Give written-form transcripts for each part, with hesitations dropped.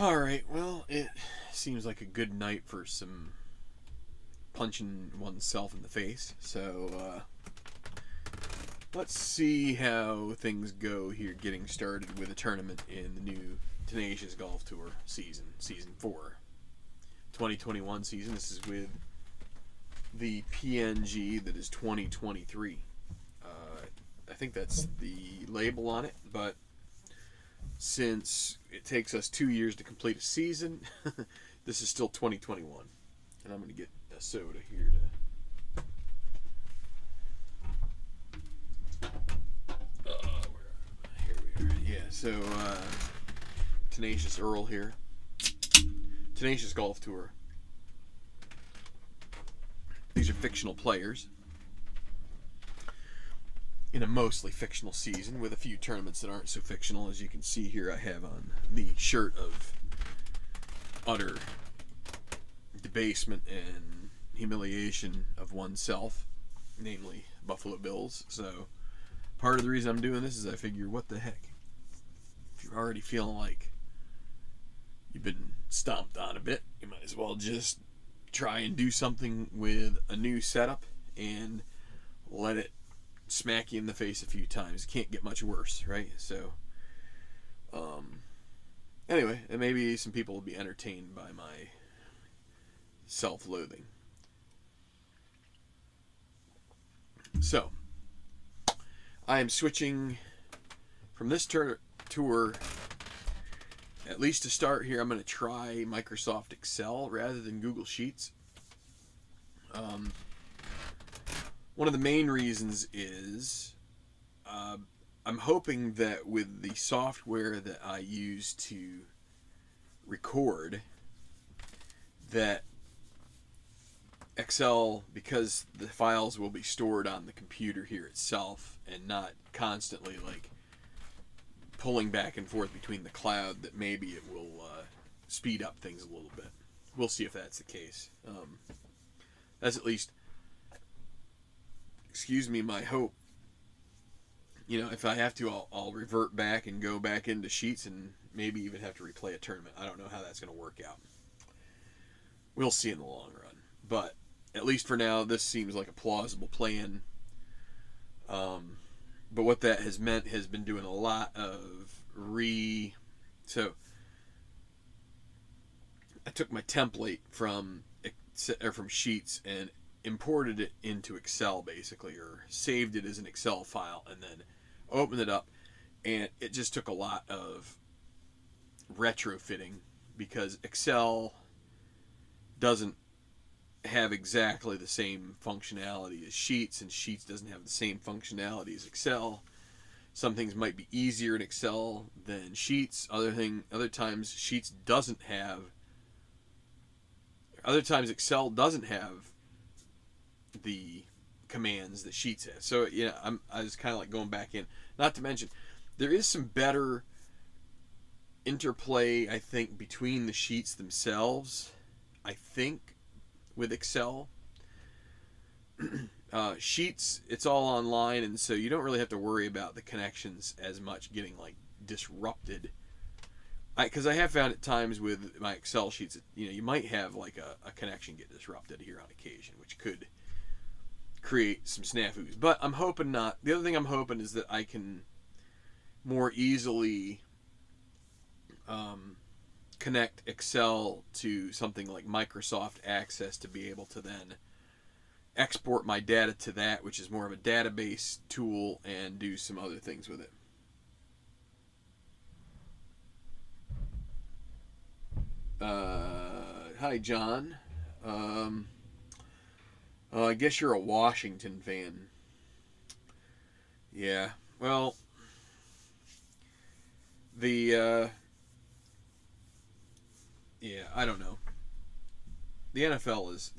Alright, well, it seems like a good night for some punching oneself in the face. So, let's see how things go here getting started with a tournament in the new Tenacious Golf Tour Season 4. 2021 season. This is with the PNG that is 2023. I think that's the label on it, but since it takes us 2 years to complete a season, this is still 2021. And I'm going to get a soda here to... here we are. Yeah, so Tenacious Earl here. Tenacious Golf Tour. These are fictional players in a mostly fictional season with a few tournaments that aren't so fictional. As you can see here, I have on the shirt of utter debasement and humiliation of oneself, namely Buffalo Bills. So part of the reason I'm doing this is I figure, what the heck? If you're already feeling like you've been stomped on a bit, you might as well just try and do something with a new setup and let it smack you in the face a few times. It can't get much worse, right? So, anyway, and maybe some people will be entertained by my self-loathing. So, I am switching from this tour. At least to start here, I'm going to try Microsoft Excel rather than Google Sheets. One of the main reasons is I'm hoping that with the software that I use to record, that Excel, because the files will be stored on the computer here itself and not constantly like pulling back and forth between the cloud, that maybe it will speed up things a little bit. We'll see if that's the case. That's at least, excuse me, my hope. You know, if I have to, I'll revert back and go back into Sheets and maybe even have to replay a tournament. I don't know how that's going to work out. We'll see in the long run. But at least for now, this seems like a plausible plan. But what that has meant has been doing a lot of So I took my template from Sheets and imported it into Excel, basically, or saved it as an Excel file and then opened it up, and it just took a lot of retrofitting because Excel doesn't have exactly the same functionality as Sheets, and Sheets doesn't have the same functionality as Excel. Some things might be easier in Excel than Sheets. Other times Excel doesn't have the commands that Sheets has. So I was kind of like going back in. Not to mention, there is some better interplay, I think, between the sheets themselves, I think, with Excel. Sheets, it's all online, and so you don't really have to worry about the connections as much getting like disrupted. Because I have found at times with my Excel sheets, you might have like a connection get disrupted here on occasion, which could create some snafus. But I'm hoping not. The other thing I'm hoping is that I can more easily connect Excel to something like Microsoft Access to be able to then export my data to that, which is more of a database tool, and do some other things with it. Hi, John. I guess you're a Washington fan. Yeah. Well, I don't know. The NFL is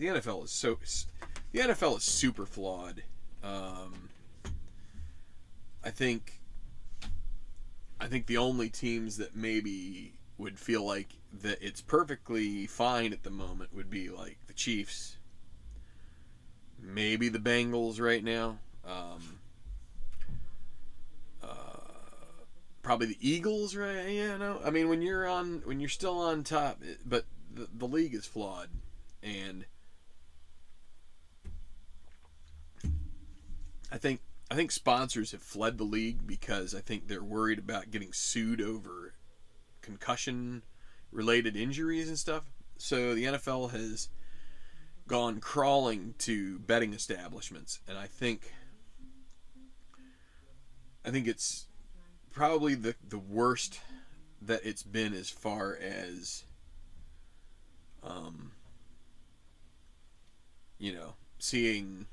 super flawed. I think the only teams that maybe would feel like that it's perfectly fine at the moment would be like the Chiefs, maybe the Bengals right now. probably the Eagles, right? Yeah, no. I mean, when you're still on top, but the league is flawed, and I think sponsors have fled the league because I think they're worried about getting sued over concussion related injuries and stuff. So the NFL has gone crawling to betting establishments, and I think it's probably the worst that it's been as far as um, seeing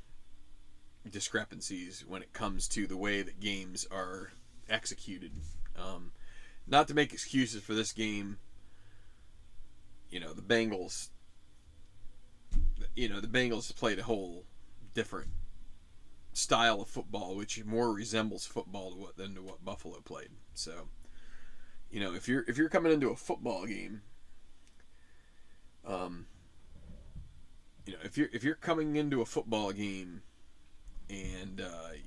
discrepancies when it comes to the way that games are executed. Um, Not to make excuses for this game, the Bengals. The Bengals played a whole different style of football, which more resembles football than to what Buffalo played. So, if you're coming into a football game, um, if you're coming into a football game and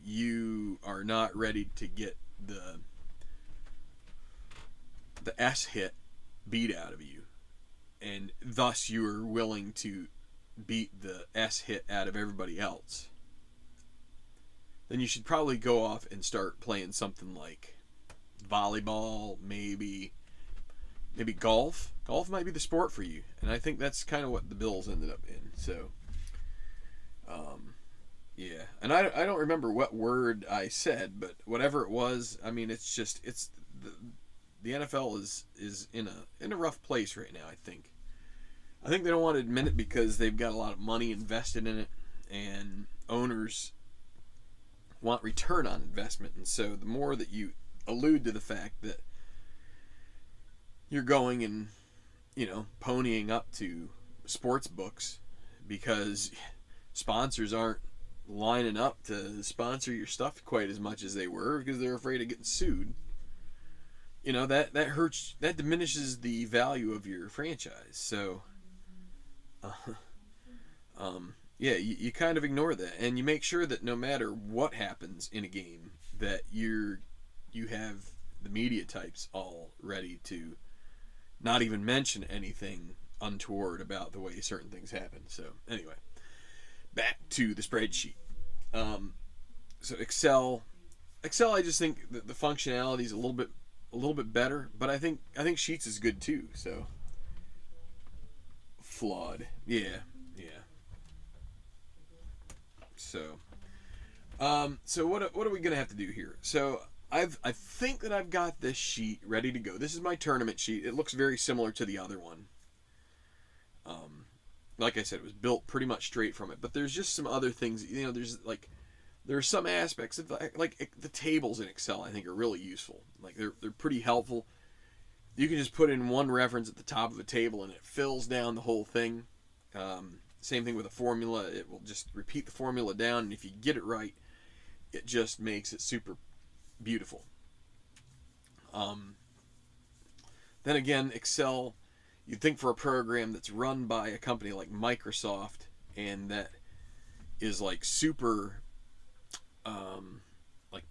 you are not ready to get the S hit beat out of you, and thus you are willing to beat the S hit out of everybody else, then you should probably go off and start playing something like volleyball, maybe golf. Golf might be the sport for you, and I think that's kind of what the Bills ended up in. So, yeah, and I don't remember what word I said, but whatever it was, I mean, it's the NFL is in a rough place right now. I think they don't want to admit it because they've got a lot of money invested in it, and owners want return on investment. And so the more that you allude to the fact that you're going and ponying up to sports books because sponsors aren't lining up to sponsor your stuff quite as much as they were because they're afraid of getting sued, that hurts, that diminishes the value of your franchise. So yeah, you kind of ignore that, and you make sure that no matter what happens in a game, that you have the media types all ready to not even mention anything untoward about the way certain things happen. So anyway, back to the spreadsheet. So Excel, I just think that the functionality is a little bit better, but I think Sheets is good too. So flawed, yeah. So, so what are we gonna have to do here? So I think that I've got this sheet ready to go. This is my tournament sheet. It looks very similar to the other one. Like I said, it was built pretty much straight from it. But there's just some other things. There are some aspects of the tables in Excel I think are really useful. Like they're pretty helpful. You can just put in one reference at the top of a table and it fills down the whole thing. Same thing with a formula. It will just repeat the formula down, and if you get it right, it just makes it super beautiful. Then again, Excel, you'd think for a program that's run by a company like Microsoft and that is like super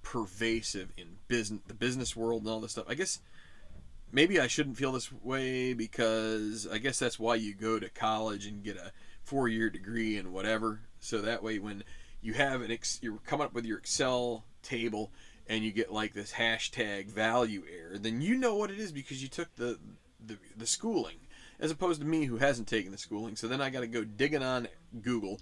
pervasive in the business world and all this stuff. I guess maybe I shouldn't feel this way because I guess that's why you go to college and get a 4-year degree and whatever. So that way when you have you're coming up with your Excel table and you get like this hashtag value error, then you know what it is because you took the schooling, as opposed to me who hasn't taken the schooling. So then I got to go digging on Google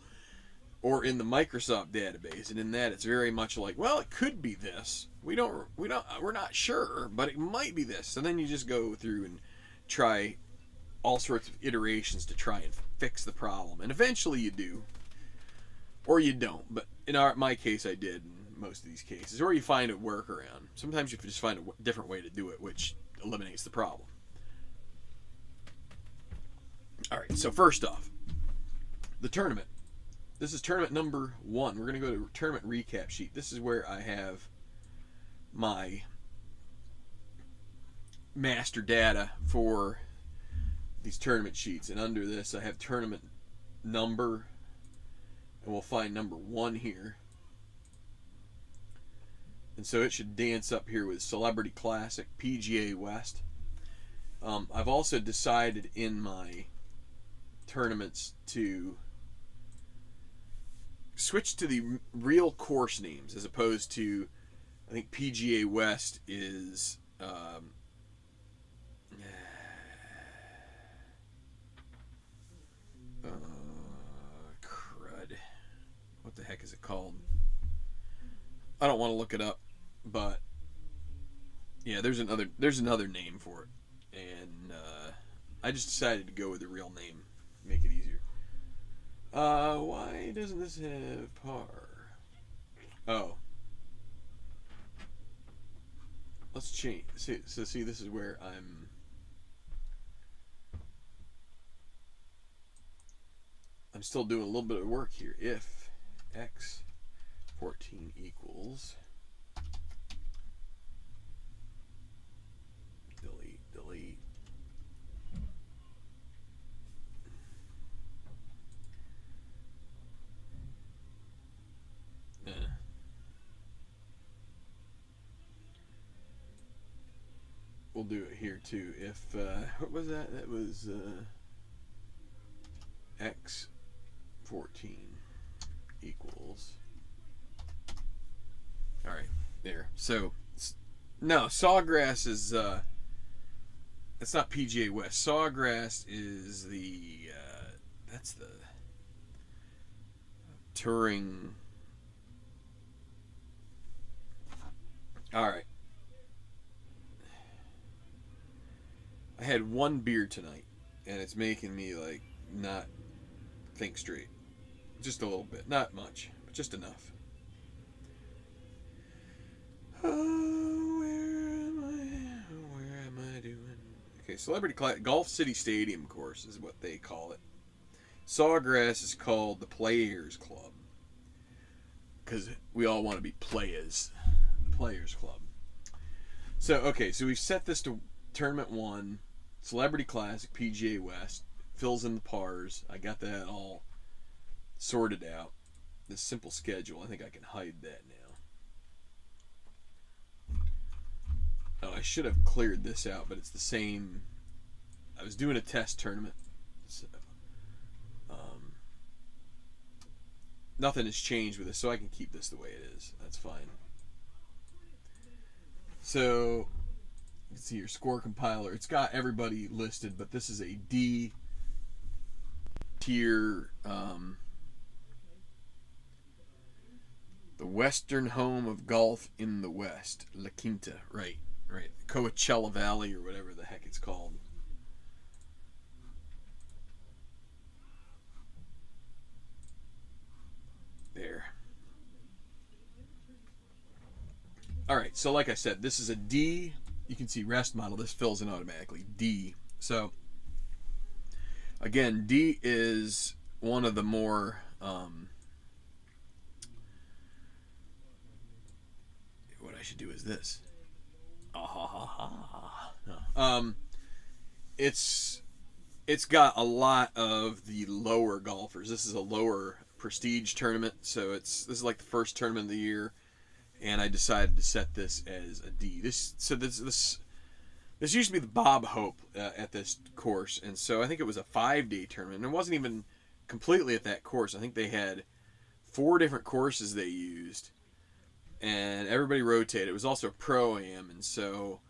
or in the Microsoft database, and in that it's very much like, well, it could be this. We're not sure, but it might be this. So then you just go through and try all sorts of iterations to try and fix the problem, and eventually you do, or you don't. But in my case, I did in most of these cases, or you find a workaround. Sometimes you just find a different way to do it, which eliminates the problem. All right, so first off, the tournament. This is tournament number 1. We're going to go to tournament recap sheet. This is where I have my master data for these tournament sheets. And under this, I have tournament number. And we'll find number 1 here. And so it should dance up here with Celebrity Classic, PGA West. I've also decided in my tournaments to switch to the real course names as opposed to, I think PGA West is crud. What the heck is it called? I don't want to look it up, but yeah, there's another name for it, and I just decided to go with the real name, make it easier. Why doesn't this have par? Oh, let's change. See, this is where I'm still doing a little bit of work here. If x 14 equals delete. We'll do it here too. If what was that? That was x 14 equals. All right, there. So no, Sawgrass is it's not PGA West. Sawgrass is the that's the touring. All right. I had one beer tonight, and it's making me like not think straight. Just a little bit, not much, but just enough. Oh, where am I doing? Okay, Celebrity Golf City Stadium course is what they call it. Sawgrass is called the Players Club because we all want to be players. The Players Club. So okay, so we've set this to Tournament 1, Celebrity Classic, PGA West, fills in the pars. I got that all sorted out. This simple schedule, I think I can hide that now. Oh, I should have cleared this out, but it's the same. I was doing a test tournament, so nothing has changed with this, so I can keep this the way it is. That's fine. So you can see your score compiler. It's got everybody listed, but this is a D tier. The Western home of golf in the West, La Quinta, right. Coachella Valley or whatever the heck it's called. There. Alright, so like I said, this is a D. You can see rest model. This fills in automatically. D. So, again, D is one of the more... what I should do is this. It's got a lot of the lower golfers. This is a lower prestige tournament, so this is like the first tournament of the year, and I decided to set this as a D. This used to be the Bob Hope at this course, and so I think it was a 5-day tournament. And it wasn't even completely at that course. I think they had 4 different courses they used, and everybody rotated. It was also a pro-am, and so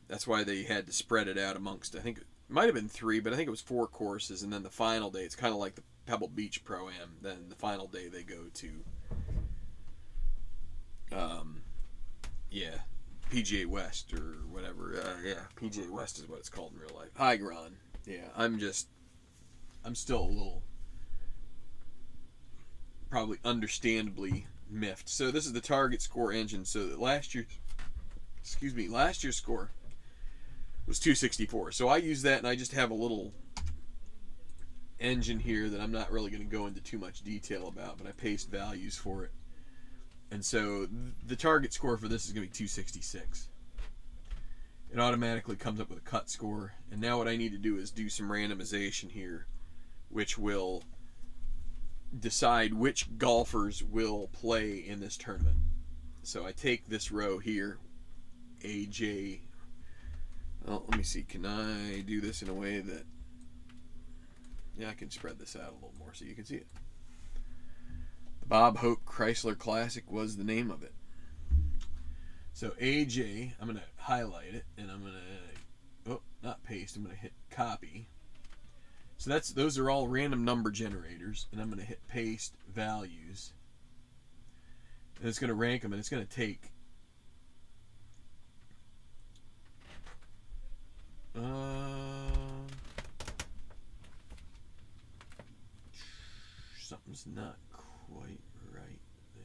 that's why they had to spread it out amongst, I think it might have been 3, but I think it was 4 courses, and then the final day, it's kind of like the Pebble Beach pro-am. Then the final day they go to PGA West or whatever. PGA West is what it's called in real life. Hi, Gron. Yeah, I'm still a little, probably understandably miffed. So this is the target score engine. So last year's score was 264. So I use that, and I just have a little engine here that I'm not really going to go into too much detail about, but I paste values for it. And so the target score for this is going to be 266. It automatically comes up with a cut score. And now what I need to do is do some randomization here, which will decide which golfers will play in this tournament. So I take this row here, AJ. Well, let me see. Can I do this in a way that... Yeah, I can spread this out a little more so you can see it. The Bob Hope Chrysler Classic was the name of it. So AJ, I'm going to highlight it, and I'm going to... Oh, not paste. I'm going to hit copy. So those are all random number generators, and I'm going to hit paste values. And it's going to rank them, and it's going to take... something's not quite right there.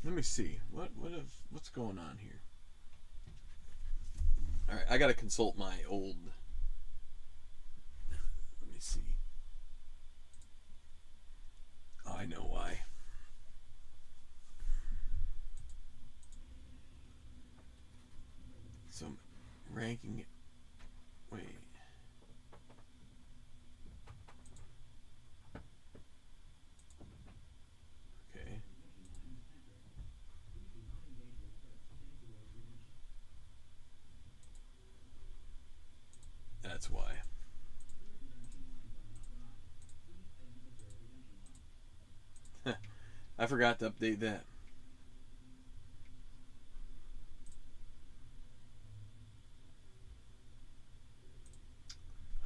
Let me see. What's going on here? All right, I got to consult my old... Let me see. Oh, I know why. So I'm ranking it. Wait. Okay. That's why. I forgot to update that.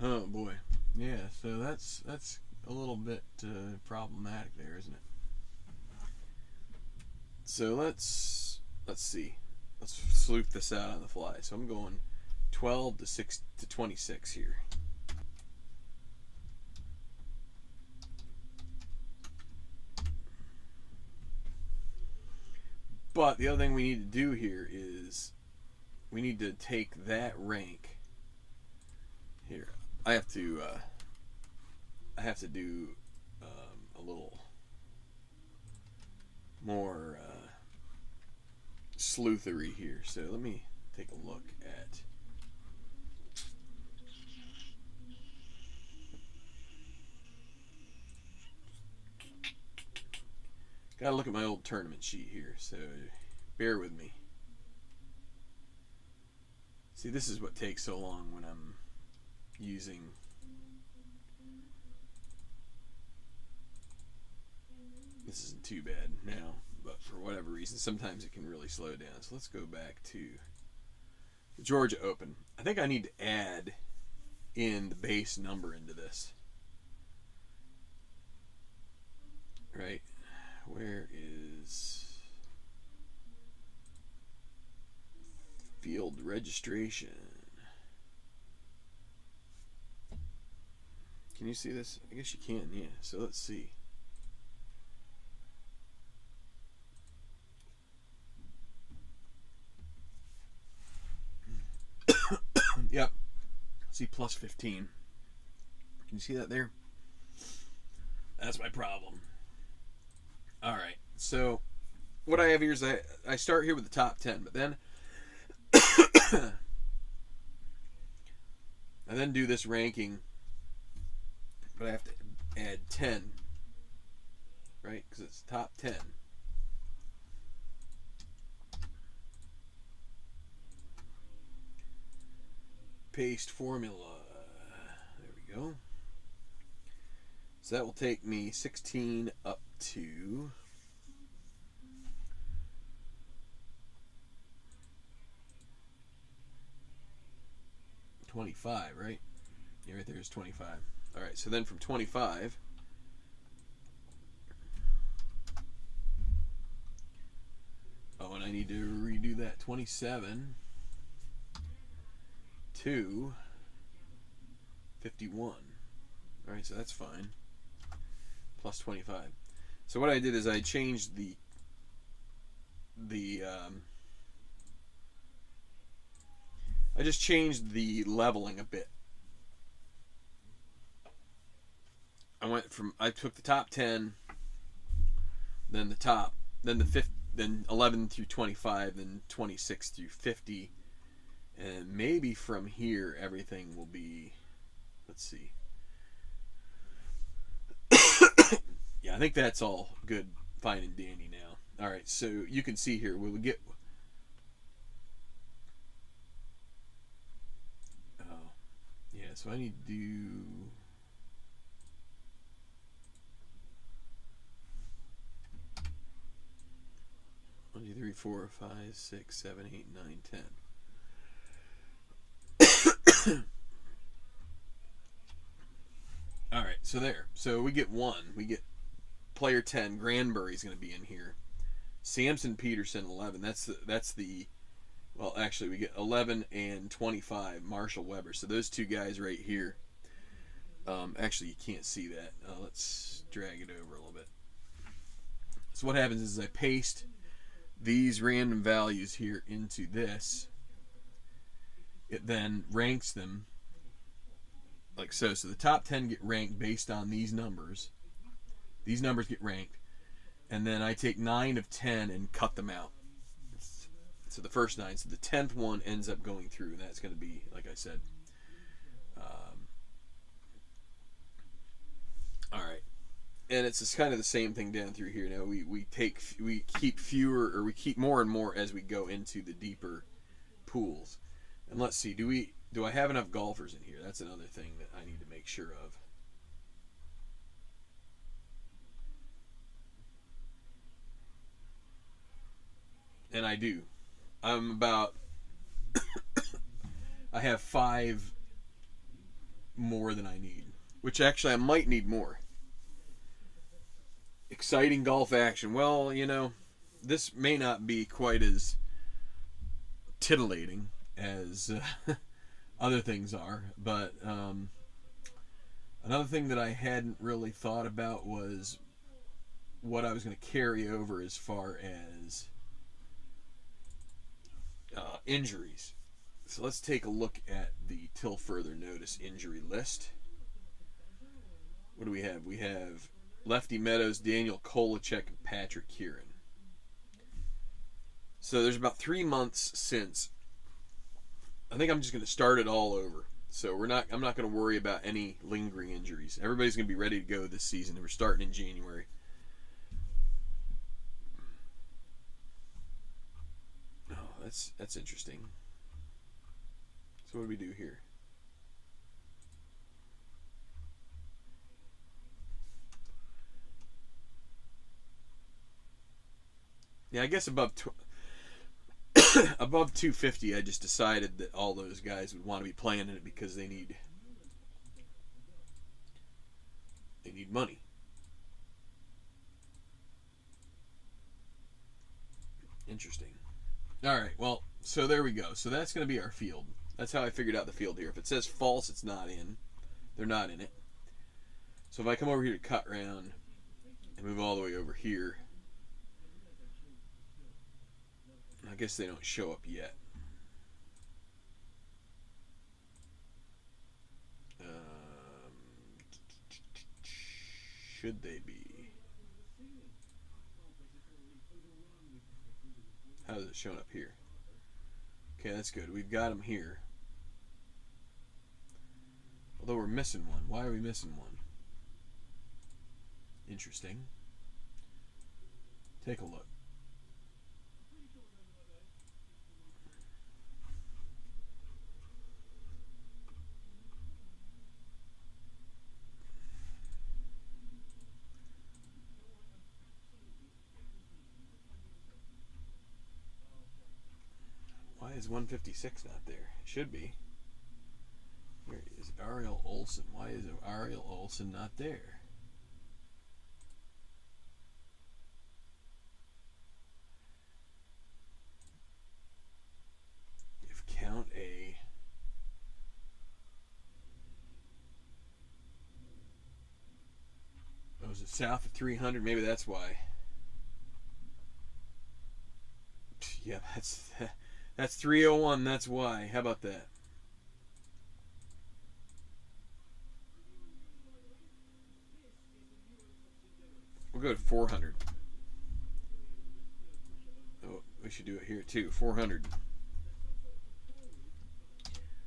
Oh boy. Yeah, so that's a little bit problematic there, isn't it? So let's see. Let's sleuth this out on the fly. So I'm going 12 to 26 here. But the other thing we need to do here is we need to take that rank here. I have to do a little more sleuthery here. So let me take a look at... Gotta look at my old tournament sheet here, so bear with me. See, this is what takes so long when I'm using... This isn't too bad now, but for whatever reason, sometimes it can really slow down. So let's go back to the Georgia Open. I think I need to add in the base number into this. Right? Where is field registration? Can you see this? I guess you can, yeah. So let's see. Yep. See, plus 15. Can you see that there? That's my problem. Alright, so what I have here is I start here with the top 10, but then I then do this ranking, but I have to add 10, right? Because it's top 10. Paste formula. There we go. So that will take me 16 up to 25, right? Yeah, right there is 25. All right, so then from 25, oh, and I need to redo that, 27 to 51. All right, so that's fine. Plus 25. So what I did is I changed I just changed the leveling a bit. I took the top 10, then then 11 through 25, then 26 through 50, and maybe from here everything will be, let's see. Yeah, I think that's all good, fine and dandy now. All right, so you can see here we'll get. Oh, yeah. So I need to do. 1, 2, 3, 4, 5, 6, 7, 8, 9, 10. All right, so there. So we get 1. We get player 10. Granbury's going to be in here. Samson Peterson 11. That's the. Well, actually, we get 11 and 25. Marshall Weber. So those two guys right here. Actually, you can't see that. Let's drag it over a little bit. So what happens is I paste these random values here into this. It then ranks them like so. So the top 10 get ranked based on these numbers. These numbers get ranked. And then I take 9 of 10 and cut them out. So the first 9. So the 10th one ends up going through. And that's going to be, like I said. All right. And it's just kind of the same thing down through here. Now we keep fewer, or we keep more and more as we go into the deeper pools. And let's see, do I have enough golfers in here? That's another thing that I need to make sure of. And I do. I'm about I have 5 more than I need, which actually I might need more. Exciting golf action. Well, this may not be quite as titillating as other things are, but another thing that I hadn't really thought about was what I was going to carry over as far as injuries. So let's take a look at the till further notice injury list. What do we have? We have Lefty Meadows, Daniel Kolachek, and Patrick Kieran. So there's about 3 months since. I think I'm just going to start it all over. So I'm not going to worry about any lingering injuries. Everybody's going to be ready to go this season. We're starting in January. Oh, that's interesting. So what do we do here? Yeah, I guess above 250, I just decided that all those guys would want to be playing in it because they need money. Interesting. All right, well, so there we go. So that's going to be our field. That's how I figured out the field here. If it says false, it's not in. They're not in it. So if I come over here to cut round and move all the way over here, I guess they don't show up yet. Should they be? How is it showing up here? Okay, that's good. We've got them here. Although we're missing one. Why are we missing one? Interesting. Take a look. Why is 156 not there? It should be. Where is Ariel Olsen? Why is Ariel Olsen not there? If count A south of 300. Maybe that's why. Yeah, that's 301. That's why. How about that? We'll go to 400. Oh, we should do it here too. 400.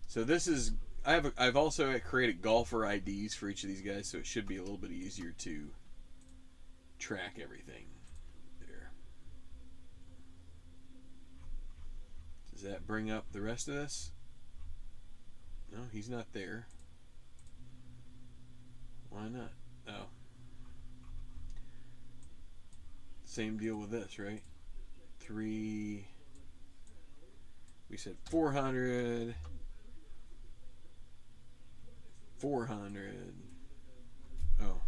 So this is I've also created golfer IDs for each of these guys, so it should be a little bit easier to track everything. There. Does that bring up the rest of this? No, he's not there. Why not? Oh. Same deal with this, right? 3. We said 400. 400. Oh.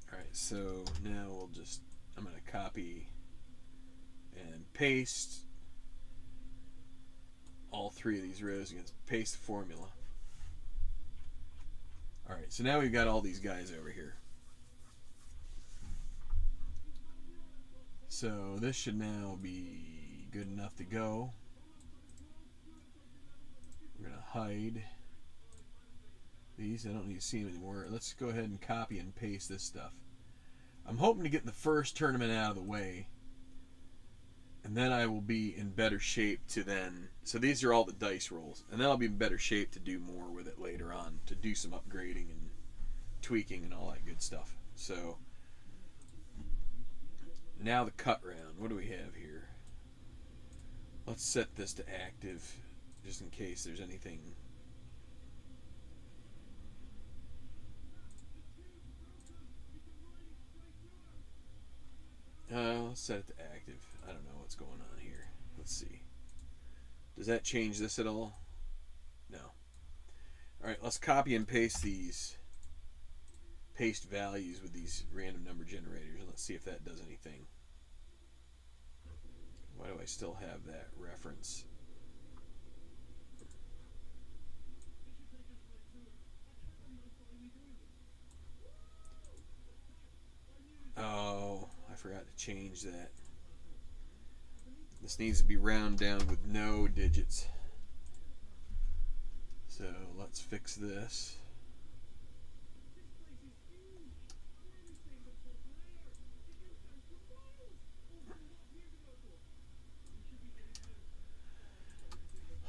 Alright, so now we'll just, I'm going to copy and paste all 3 of these rows against paste the formula. Alright, so now we've got all these guys over here. So this should now be good enough to go. We're going to hide these. I don't need to see them anymore. Let's go ahead and copy and paste this stuff. I'm hoping to get the first tournament out of the way, and then I will be in better shape to then. So these are all the dice rolls, and then I'll be in better shape to do more with it later on, to do some upgrading and tweaking and all that good stuff. So now the cut round. What do we have here? Let's set this to active, just in case there's anything. Let's set it to active. I don't know what's going on here. Let's see. Does that change this at all? No. Alright, let's copy and paste these. Paste values with these random number generators, and let's see if that does anything. Why do I still have that reference? Oh, I forgot to change that. This needs to be round down with no digits. So let's fix this.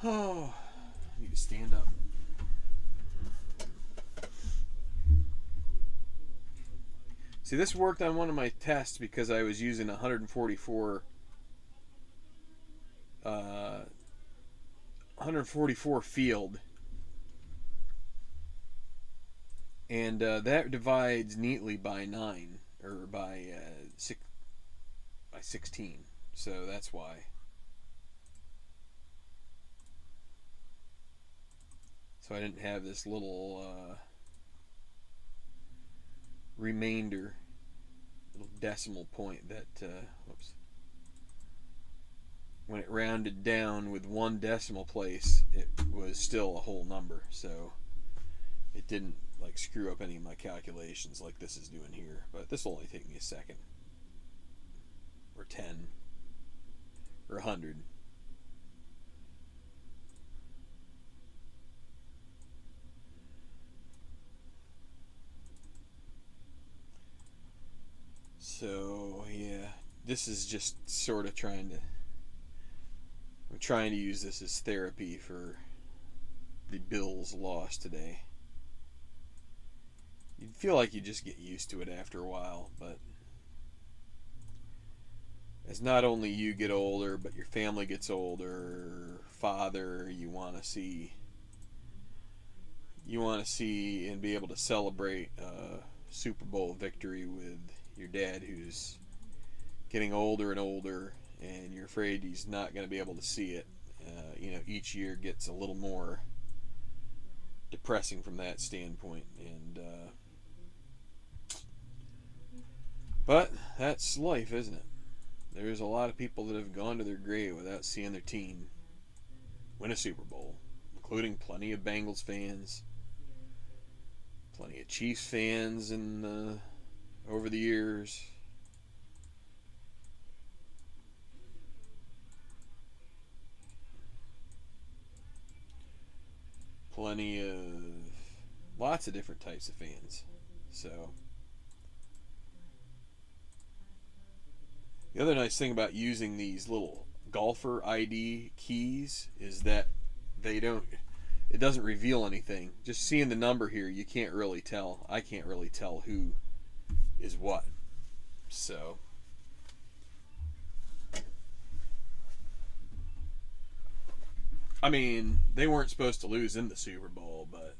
Oh, I need to stand up. See, this worked on one of my tests because I was using 144 field, and that divides neatly by 9 or by 16. So that's why. So I didn't have this little remainder, little decimal point that, whoops. When it rounded down with 1 decimal place, it was still a whole number. So it didn't like screw up any of my calculations like this is doing here. But this will only take me a second. Or 10. Or 100. So yeah, this is just sort of I'm trying to use this as therapy for the Bills loss today. You'd feel like you just get used to it after a while, but as not only you get older, but your family gets older, father, you want to see and be able to celebrate a Super Bowl victory with your dad who's getting older and older, and you're afraid he's not going to be able to see it. Each year gets a little more depressing from that standpoint, and But that's life, isn't it? There's a lot of people that have gone to their grave without seeing their team win a Super Bowl, including plenty of Bengals fans, plenty of Chiefs fans over the years. Plenty of lots of different types of fans. So the other nice thing about using these little golfer ID keys is that it doesn't reveal anything. Just seeing the number here, you can't really tell. I can't really tell who is what. So I mean, they weren't supposed to lose in the Super Bowl, but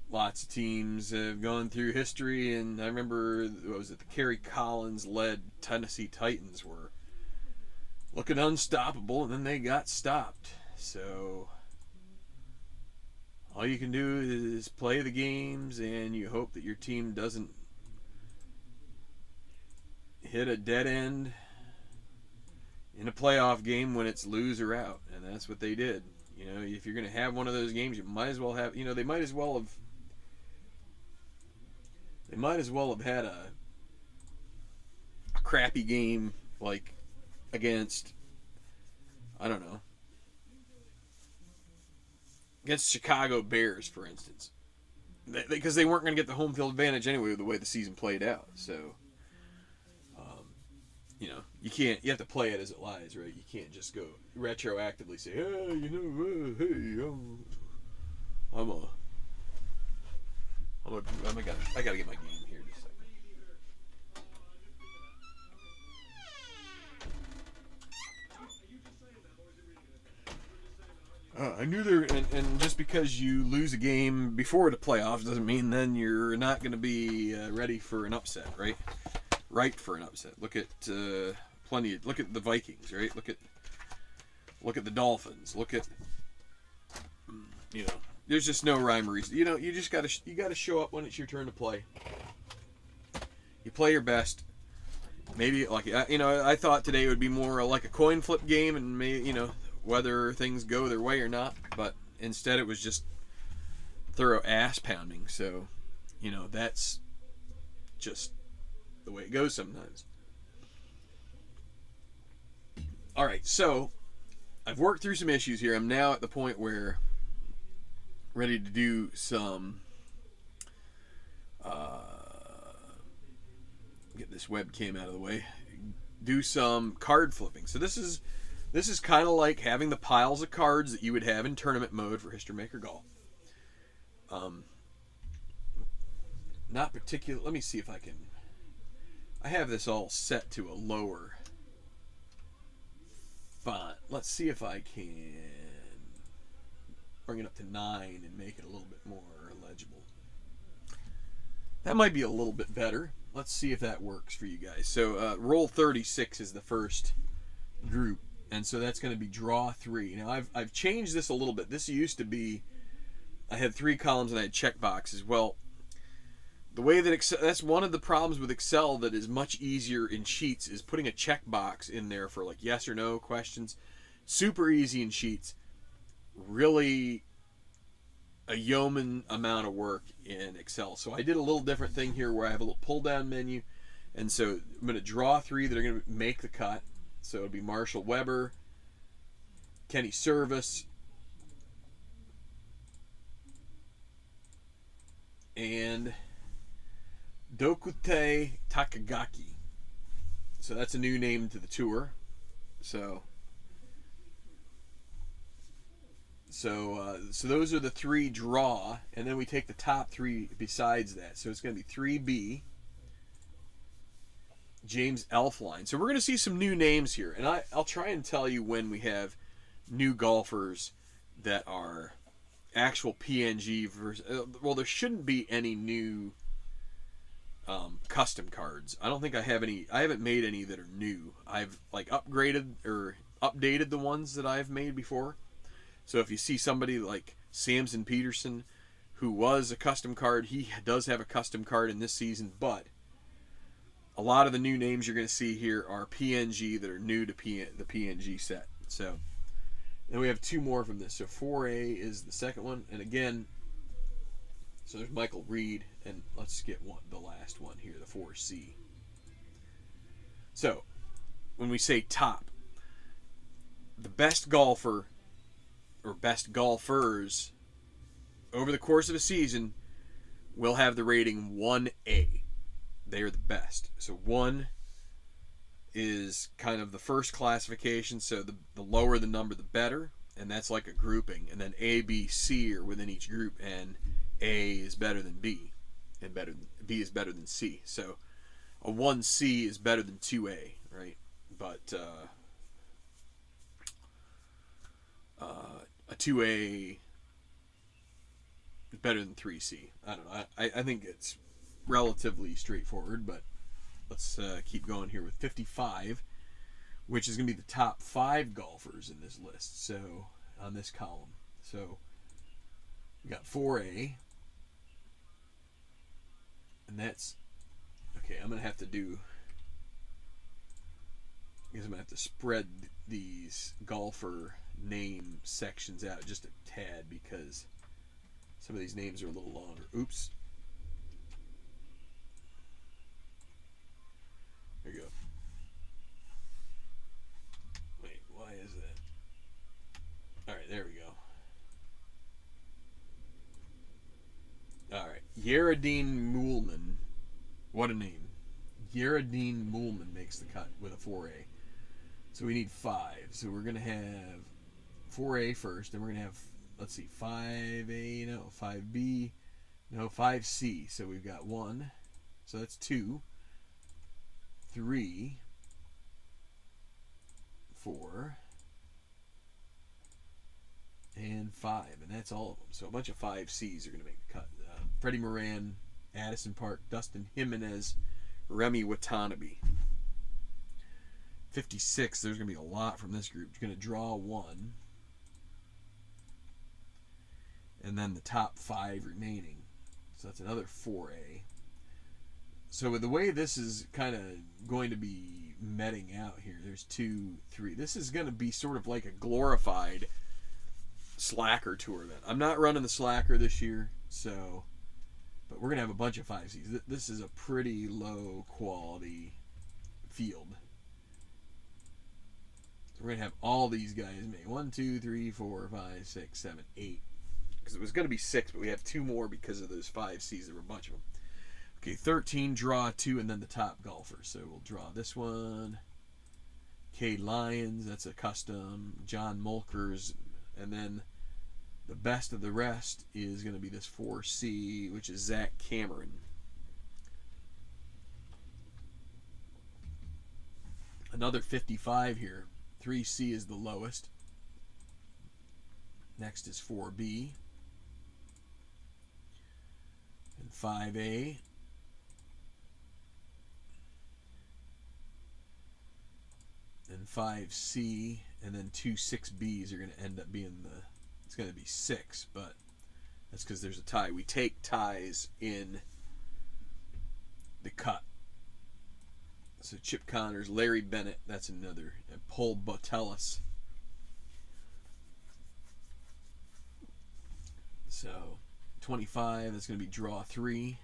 lots of teams have gone through history, and I remember, what was it, the Kerry Collins led Tennessee Titans were looking unstoppable, and then they got stopped. So all you can do is play the games, and you hope that your team doesn't hit a dead end in a playoff game when it's lose or out, and that's what they did. If you're going to have one of those games, you might as well have, they might as well have had a crappy game, like against, I don't know, against Chicago Bears, for instance, because they weren't going to get the home field advantage anyway with the way the season played out. So you have to play it as it lies, right? You can't just go retroactively say, hey, I gotta get my game here just a second. I knew there, and just because you lose a game before the playoffs doesn't mean then you're not going to be ready for an upset, right? Right for an upset. Look at look at the Vikings, right? Look at the Dolphins. Look at there's just no rhyme or reason. You just gotta show up when it's your turn to play. You play your best. Maybe I thought today would be more like a coin flip game, and maybe whether things go their way or not. But instead, it was just thorough ass pounding. So that's just the way it goes sometimes. All right, so I've worked through some issues here. I'm now at the point where ready to do some get this webcam out of the way. Do some card flipping. So this is kind of like having the piles of cards that you would have in tournament mode for History Maker Golf. Not particular. Let me see if I can. I have this all set to a lower font. Let's see if I can bring it up to 9 and make it a little bit more legible. That might be a little bit better. Let's see if that works for you guys. So roll 36 is the first group, and so that's going to be draw 3. Now I've changed this a little bit. This used to be, I had 3 columns and I had check boxes. Well, the way that Excel, that's one of the problems with Excel that is much easier in Sheets, is putting a checkbox in there for like yes or no questions. Super easy in Sheets. Really a yeoman amount of work in Excel. So I did a little different thing here where I have a little pull down menu, and so I'm going to draw 3 that are going to make the cut. So it'll be Marshall Weber, Kenny Service, and Dokute Takagaki. So that's a new name to the tour. So those are the 3 draw, and then we take the top 3 besides that. So it's going to be 3B, James Elfline. So we're going to see some new names here, and I'll try and tell you when we have new golfers that are actual PNG versus. Well, there shouldn't be any new custom cards. I don't think I have any. I haven't made any that are new. I've like upgraded or updated the ones that I've made before. So if you see somebody like Samson Peterson, who was a custom card. He does have a custom card in this season, but a lot of the new names you're going to see here are PNG that are new to the PNG set. So then we have 2 more from this. So 4A is the second one, and again, so there's Michael Reed, and let's get the last one here, the 4C. So when we say top, the best golfer or best golfers over the course of a season will have the rating 1A. They are the best. So 1 is kind of the first classification, so the lower the number, the better, and that's like a grouping. And then A, B, C are within each group, and A is better than B, and B is better than C. So a 1C is better than 2A, right? But a 2A is better than 3C. I don't know. I think it's relatively straightforward, but let's keep going here with 55, which is going to be the top 5 golfers in this list. So on this column. So we got 4A, and that's okay. I'm going to have to do, because I'm going to have to spread these golfer name sections out just a tad, because some of these names are a little longer. Oops. There you go. Wait, why is that? Alright, there we go. Alright, Yaradine Moolman. What a name. Yaradine Moolman makes the cut with a 4A. So we need 5. So we're going to have 4A first, then we're going to have, let's see, 5A, no, 5B, no, 5C. So we've got 1, so that's 2, 3, 4, and 5, and that's all of them. So a bunch of 5Cs are going to make the cut. Freddie Moran, Addison Park, Dustin Jimenez, Remy Watanabe. 56, there's going to be a lot from this group. You're going to draw 1, and then the top 5 remaining. So that's another 4A. So with the way this is kind of going to be meting out here, there's 2, 3. This is going to be sort of like a glorified Slacker Tour event. I'm not running the Slacker this year, so, but we're going to have a bunch of 5Cs. This is a pretty low quality field. So we're going to have all these guys made. 1, 2, 3, 4, 5, 6, 7, 8. Because it was going to be 6, but we have 2 more because of those 5Cs. There were a bunch of them. Okay, 13, draw 2, and then the top golfer. So we'll draw this one. K. Lyons, that's a custom. John Mulkers. And then the best of the rest is going to be this 4C, which is Zach Cameron. Another 55 here. 3C is the lowest. Next is 4B. And 5A. And 5C, and then 2 6Bs are going to end up being it's going to be 6, but that's because there's a tie. We take ties in the cut. So Chip Connors, Larry Bennett, that's another. And Paul Botellis. So 25, that's going to be draw 3.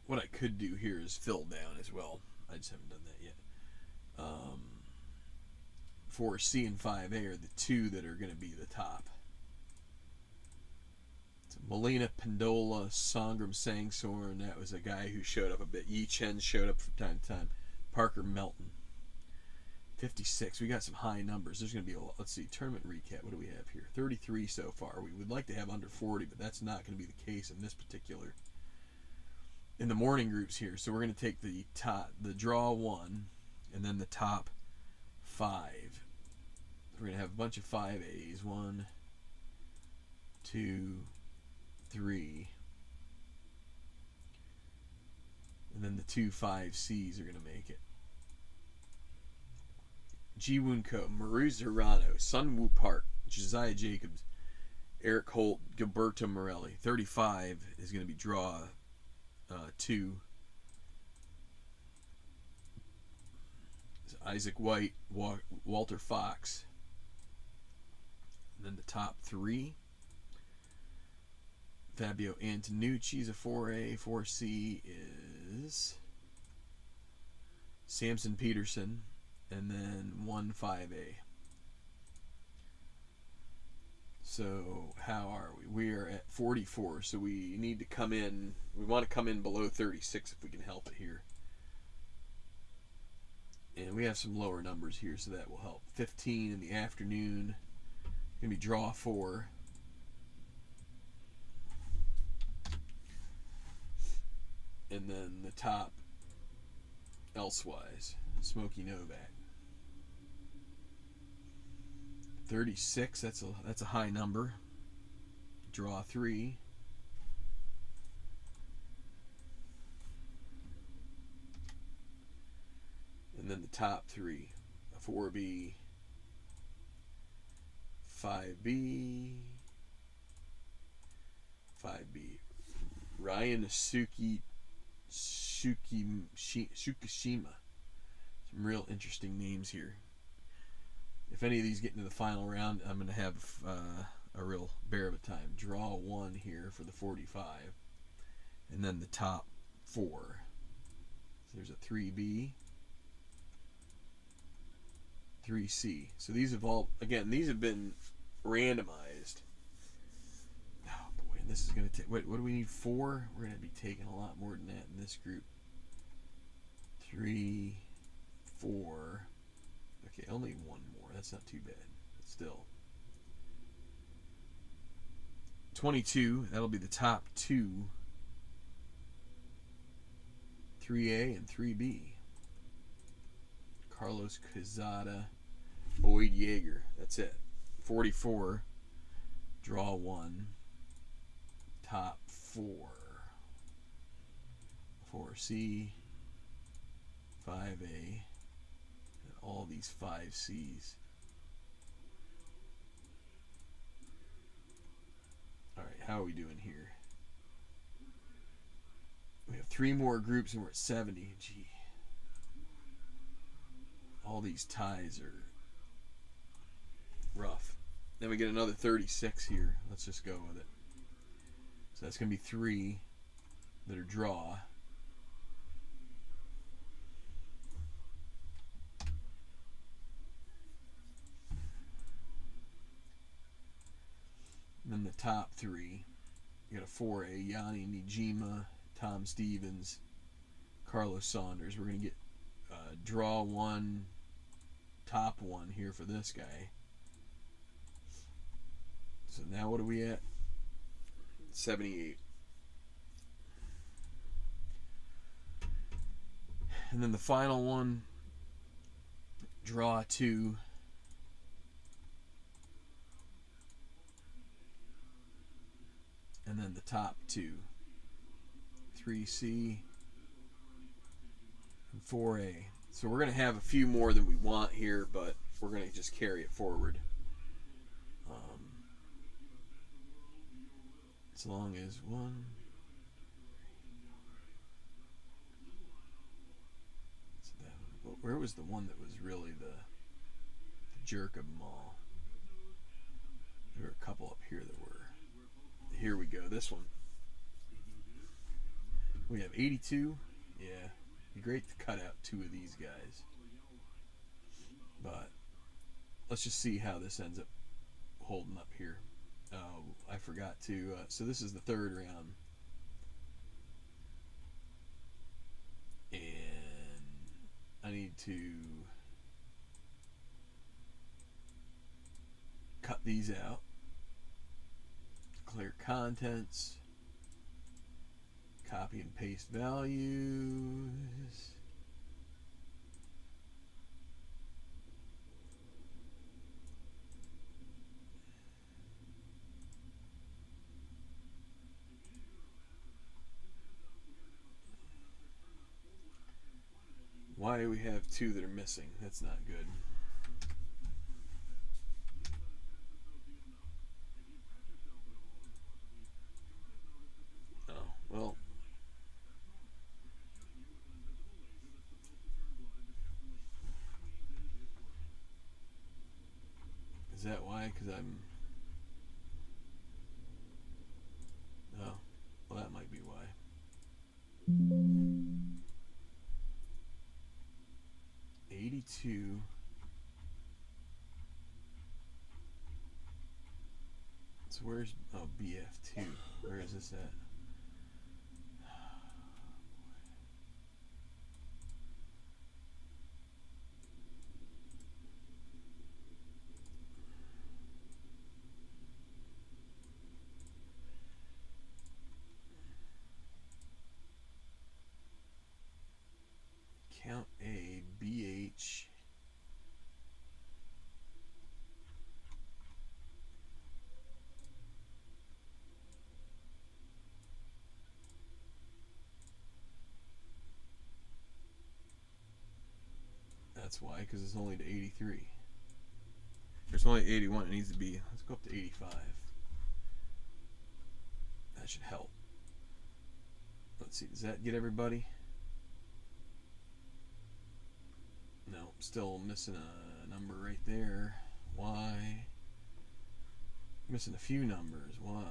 What I could do here is fill down as well. I just haven't done that yet. 4C and 5A are the 2 that are going to be the top. So Molina, Pendola, Sangram, Sangsorn. That was a guy who showed up a bit. Yi Chen showed up from time to time. Parker Melton. 56. We got some high numbers. There's going to be a lot. Let's see. Tournament recap. What do we have here? 33 so far. We would like to have under 40, but that's not going to be the case in this particular. In the morning groups here. So we're going to take the draw 1, and then the top 5. We're going to have a bunch of 5As. 1, 2, 3. And then the 2 5Cs are going to make it. Ji-Woon Ko, Maru Serrano, Sunwoo Park, Josiah Jacobs, Eric Holt, Gilberto Morelli. 35 is going to be draw 2. Isaac White, Walter Fox. And then the top 3. Fabio Antonucci's a 4A. 4C is Samson Peterson. And then 1 5A. So how are we? We are at 44. So we need to come in. We want to come in below 36 if we can help it here. And we have some lower numbers here, so that will help. 15 in the afternoon. Going to be draw 4. And then the top elsewise, Smokey Novak. 36, that's a high number. Draw 3. And then the top 3, a 4B, 5B, 5B. Ryan Tsukishima. Some real interesting names here. If any of these get into the final round, I'm going to have a real bear of a time. Draw 1 here for the 45. And then the top 4. So there's a 3B. 3C. So these have all, again, these have been randomized. Oh boy, and this is going to take, what do we need? 4? We're going to be taking a lot more than that in this group. 3, 4. Okay, only 1 more. That's not too bad. But still. 22, that'll be the top 2. 3A and 3B. Carlos Quezada, Boyd Yeager. That's it. 44. Draw 1. Top 4. 4C. 5A. And all these 5Cs. Alright, how are we doing here? We have 3 more groups and we're at 70. Gee. All these ties are rough. Then we get another 36 here. Let's just go with it. So that's going to be 3 that are draw. And then the top 3. You got a 4A, Yanni Nijima, Tom Stevens, Carlos Saunders. We're going to get draw 1, top 1 here for this guy. So now what are we at? 78. And then the final one, draw 2. And then the top 2. 3C and 4A. So we're going to have a few more than we want here, but we're going to just carry it forward. As long as 1. So that, where was the one that was really the jerk of them all? There were a couple up here that were. Here we go. This one. We have 82. Yeah. It'd be great to cut out 2 of these guys. But let's just see how this ends up holding up here. Oh, I forgot to. So this is the 3rd round. And I need to cut these out. Clear contents. Copy and paste values. Why do we have 2 that are missing? That's not good. Is that why? Because I'm... Oh, well, that might be why. $82. So where's... Oh, BF2. Where is this at? Count A, BH. That's why, because it's only to 83. There's only 81. It needs to be. Let's go up to 85. That should help. Let's see. Does that get everybody? No, still missing a number right there. Why? Missing a few numbers. Why?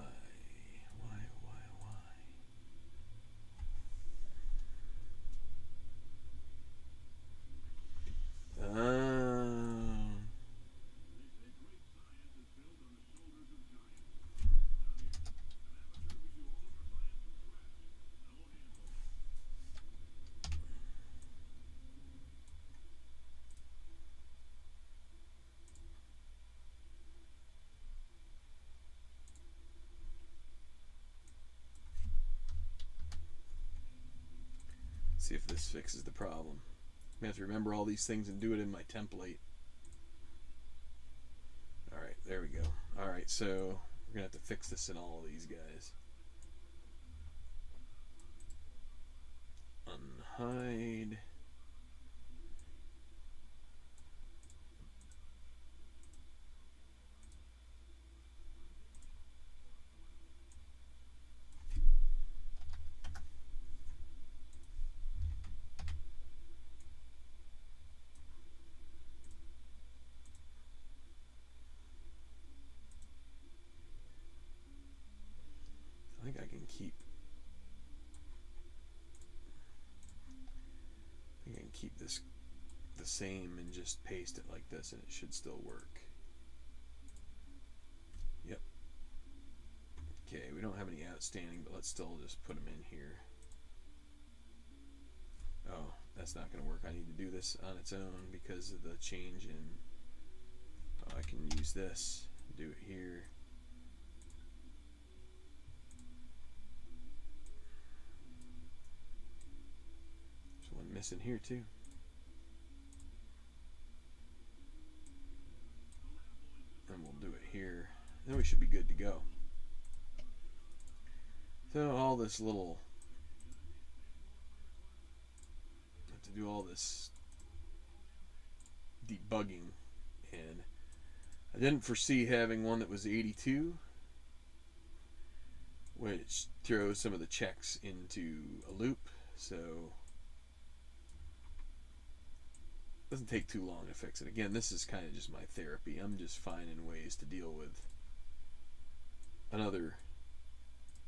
See if this fixes the problem. I have to remember all these things and do it in my template. Alright, there we go. Alright, so we're going to have to fix this in all of these guys. Unhide. I think I can keep this the same and just paste it like this and it should still work. Yep. Okay, we don't have any outstanding, but let's still just put them in here. Oh, that's not going to work. I need to do this on its own because of the change in... Oh, I can use this, do it here. There's one missing here too. And we'll do it here. Then we should be good to go. So all this little... have to do all this debugging, and I didn't foresee having one that was 82, which throws some of the checks into a loop, so it doesn't take too long to fix it. Again, this is kind of just my therapy. I'm just finding ways to deal with another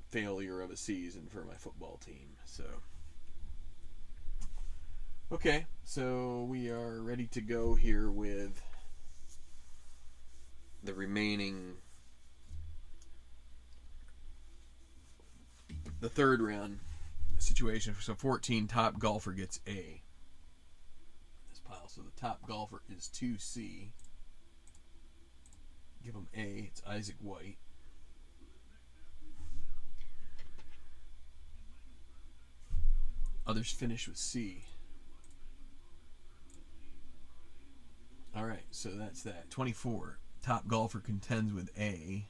failure of a season for my football team. So okay, so we are ready to go here with the remaining, the third round situation. So 14, top golfer gets A. This pile. So the top golfer is 2C. Give him A. It's Isaac White. Others finish with C. Alright, so that's that. 24. Top golfer contends with A.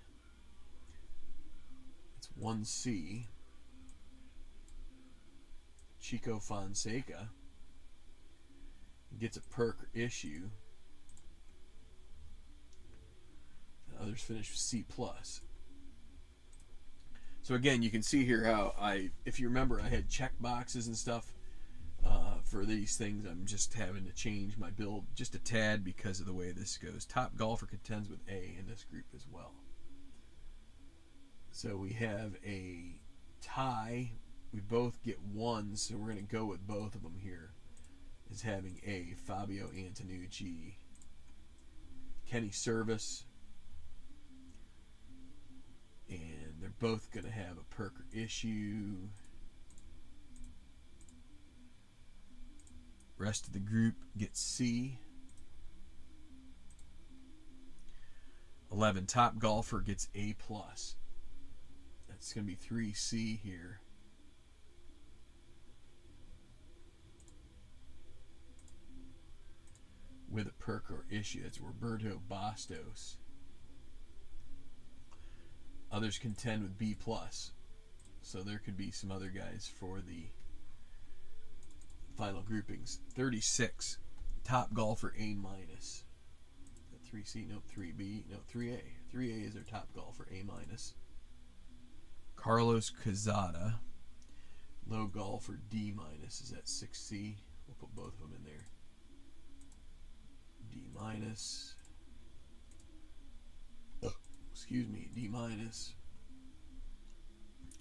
It's 1C. Chico Fonseca gets a perk issue. And others finish with C+. So again, you can see here how if you remember, I had check boxes and stuff for these things, I'm just having to change my build just a tad because of the way this goes. Top golfer contends with A in this group as well. So we have a tie. We both get 1, so we're going to go with both of them here. Is having A, Fabio Antonucci, Kenny Service, and they're both going to have a Perker issue. Rest of the group gets C. 11, Top Golfer gets A+. That's going to be 3C here. With a Perker issue. That's Roberto Bastos. Others contend with B+. So there could be some other guys for the final groupings. 36, Top Golfer A-. 3C, nope, 3B, no, 3A. 3A is their Top Golfer A-. Carlos Quezada, Low Golfer D-. Is that 6C? We'll put both of them in there. D-. Oh, excuse me, D-.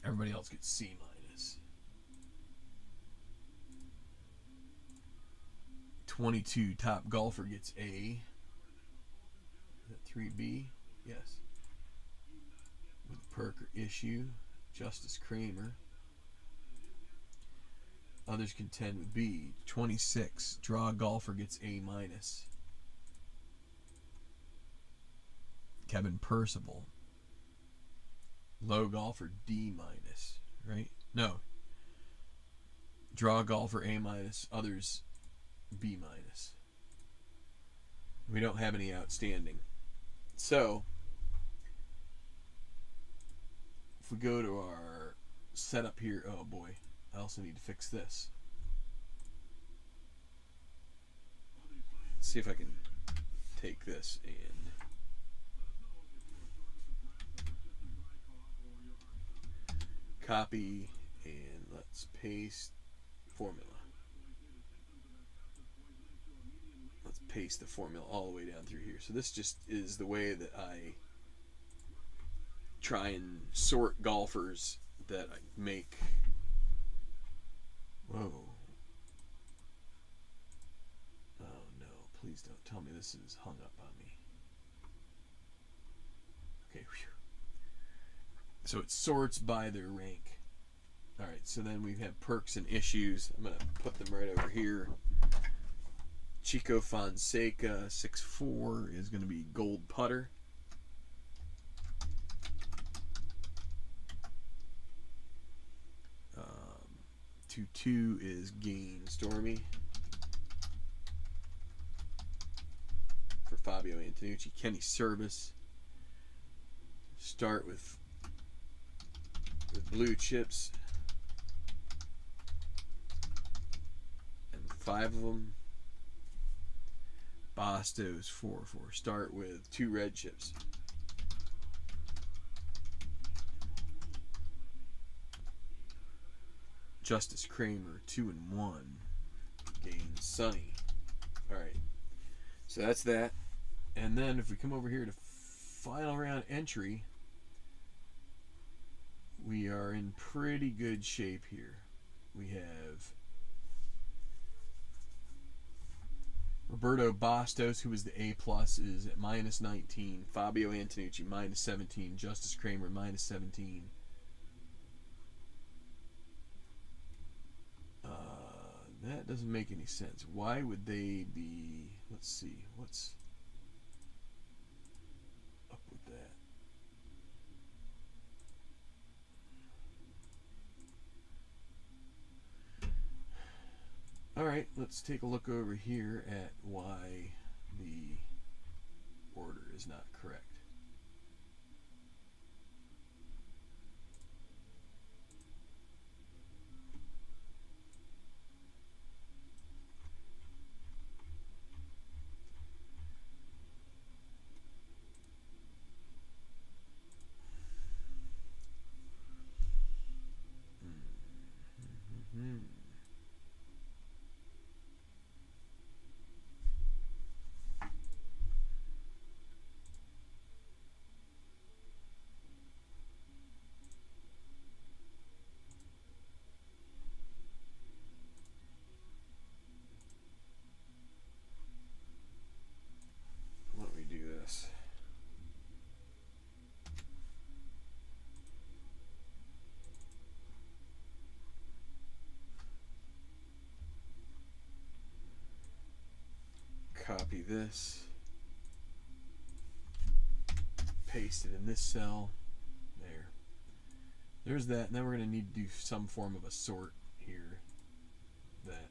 Everybody else gets C-. 22, Top Golfer gets A. Is that 3B? Yes. With a Perker issue. Justice Kramer. Others contend with B. 26, Draw Golfer gets A-. Kevin Percival. Low Golfer D-. Right? No. Draw Golfer A-. Others B-. We don't have any outstanding. So, if we go to our setup here, oh boy, I also need to fix this. Let's see if I can take this and copy, and let's paste formula. Let's paste the formula all the way down through here. So this just is the way that I try and sort golfers that I make. Whoa. Oh no, please don't tell me this is hung up on me. Okay, whew. So it sorts by their rank. Alright, so then we have perks and issues. I'm going to put them right over here. Chico Fonseca, 6'4", is going to be gold putter. Um, 2-2 is Gain Stormy. For Fabio Antonucci. Kenny Service. Start with blue chips. And 5 of them. Bastos 4-4. Start with 2 red chips. Justice Kramer 2-1. Gain Sunny. Alright. So that's that. And then if we come over here to final round entry, we are in pretty good shape here. We have Roberto Bastos, who is the A+, is at -19. Fabio Antonucci, -17. Justice Kramer, -17. That doesn't make any sense. Why would they be... Let's see. What's up with that? Alright, let's take a look over here at why the order is not correct. copy this, paste it in this cell. There's that, and then we're going to need to do some form of a sort here. That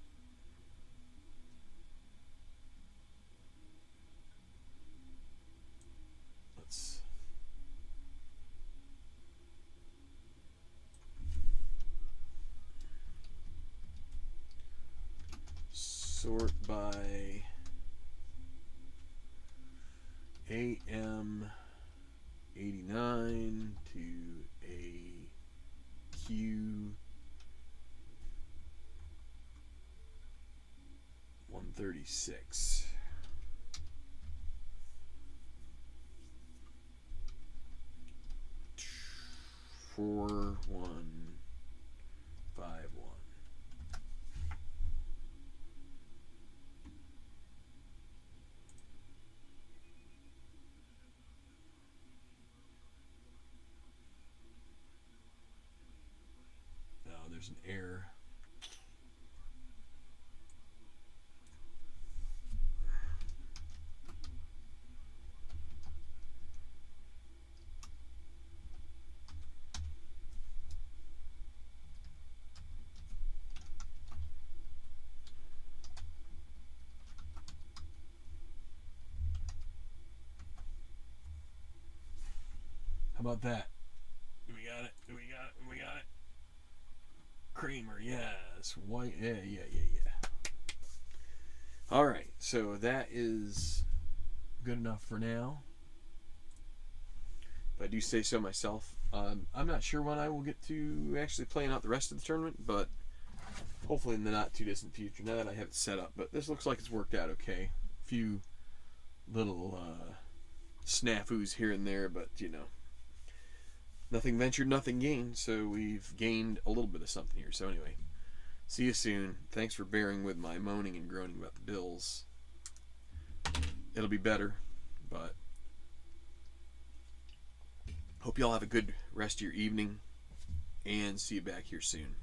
let's sort by AM89 to AQ 136. Four, 1, 5, 1. Oh, there's an error. How about that? We got it. We got it. We got it. Kramer, yes. White, yeah. All right, so that is good enough for now. If I do say so myself. I'm not sure when I will get to actually playing out the rest of the tournament, but hopefully in the not too distant future. Now that I have it set up, but this looks like it's worked out okay. A few little snafus here and there, but you know. Nothing ventured, nothing gained, so we've gained a little bit of something here. So anyway, see you soon. Thanks for bearing with my moaning and groaning about the Bills. It'll be better, but hope y'all have a good rest of your evening, and see you back here soon.